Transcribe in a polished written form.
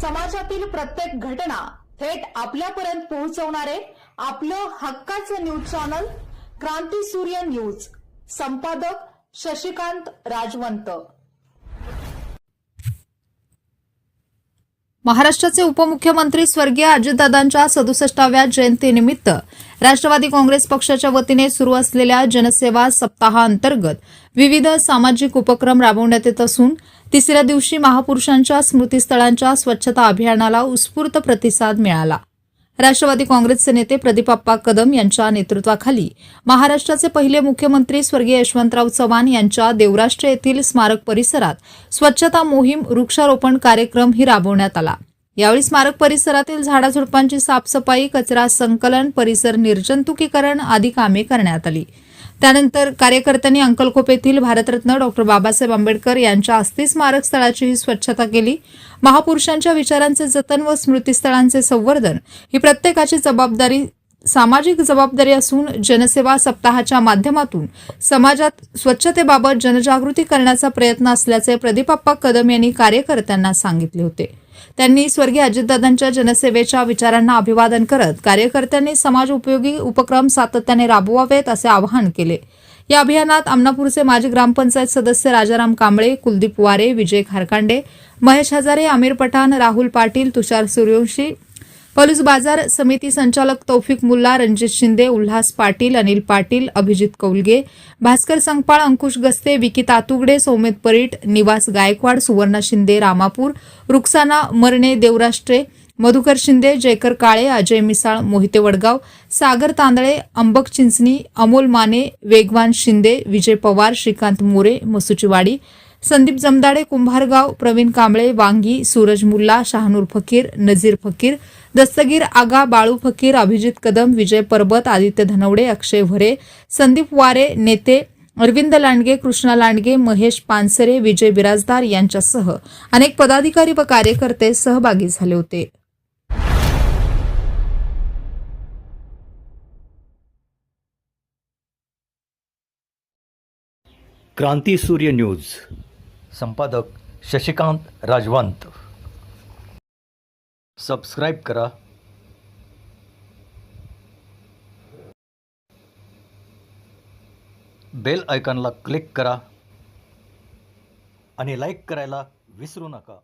समाजातील प्रत्येक घटना थेट आपल्यापर्यंत पोहोचवणारे आपलं हक्काचं न्यूज चॅनल क्रांती सूर्य न्यूज. संपादक शशिकांत राजवंत. महाराष्ट्राचे उपमुख्यमंत्री स्वर्गीय अजितदादांच्या 67व्या जयंतीनिमित्त राष्ट्रवादी काँग्रेस पक्षाच्या वतीने सुरू असलेल्या जनसेवा सप्ताहाअंतर्गत विविध सामाजिक उपक्रम राबवण्यात येत असून तिसऱ्या दिवशी महापुरुषांच्या स्मृतीस्थळांच्या स्वच्छता अभियानाला उत्स्फूर्त प्रतिसाद मिळाला. राष्ट्रवादी काँग्रेसचे नेते प्रदीपप्पा कदम यांच्या नेतृत्वाखाली महाराष्ट्राचे पहिले मुख्यमंत्री स्वर्गीय यशवंतराव चव्हाण यांच्या देवराष्ट्र येथील स्मारक परिसरात स्वच्छता मोहीम वृक्षारोपण कार्यक्रमही राबवण्यात आला. यावेळी स्मारक परिसरातील झाडाझुडपांची साफसफाई, कचरा संकलन, परिसर निर्जंतुकीकरण आदी कामे करण्यात आली. त्यानंतर कार्यकर्त्यांनी अंकलखोप येथील भारतरत्न डॉ. बाबासाहेब आंबेडकर यांच्या अस्थि स्मारक स्थळाचीही स्वच्छता केली. महापुरुषांच्या विचारांचे जतन व स्मृतीस्थळांचे संवर्धन ही प्रत्येकाची सामाजिक जबाबदारी असून जनसेवा सप्ताहाच्या माध्यमातून समाजात स्वच्छतेबाबत जनजागृती करण्याचा प्रयत्न असल्याचे प्रदीपप्पा कदम यांनी कार्यकर्त्यांना सांगितले होते. त्यांनी स्वर्गीय अजितदादांच्या जनसेवेच्या विचारांना अभिवादन करत कार्यकर्त्यांनी समाज उपयोगी उपक्रम सातत्याने राबवावेत असे आवाहन केले. या अभियानात आमनापूरचे माजी ग्रामपंचायत सदस्य राजाराम कांबळे, कुलदीप वारे, विजय खारकांडे, महेश हजारे, आमिर पठाण, राहुल पाटील, तुषार सूर्यवंशी, पलूस बाजार समिती संचालक तौफिक मुल्ला, रणजित शिंदे, उल्हास पाटील, अनिल पाटील, अभिजित कौलगे, भास्कर संगपाळ, अंकुश गस्ते, विकी तातुगडे, सौमित परीट, निवास गायकवाड, सुवर्णा शिंदे रामापूर, रुक्साना मरणे देवराष्ट्रे, मधुकर शिंदे, जयकर काळे, अजय मिसाळ मोहिते वडगाव, सागर तांदळे, अंबक चिंचणी, अमोल माने, वेगवान शिंदे, विजय पवार, श्रीकांत मोरे, मसुचीवाडी, संदीप जमदाडे, कुंभारगाव, प्रवीण कांबळे, वांगी, सूरज मुल्ला, शहानूर फकीर, नजीर फकीर, दस्तगीर आगा, बाळू फकीर, अभिजित कदम, विजय परबत, आदित्य धनवडे, अक्षय भरे, संदीप वारे, नेते अरविंद लांडगे, कृष्णा लांडगे, महेश पानसरे, विजय बिराजदार यांच्यासह अनेक पदाधिकारी व कार्यकर्ते सहभागी झाले होते. क्रांती सूर्य न्यूज. संपादक शशिकांत राजवंत. सबस्क्राईब करा, बेल आयकॉनला क्लिक करा आणि लाईक करायला विसरू नका.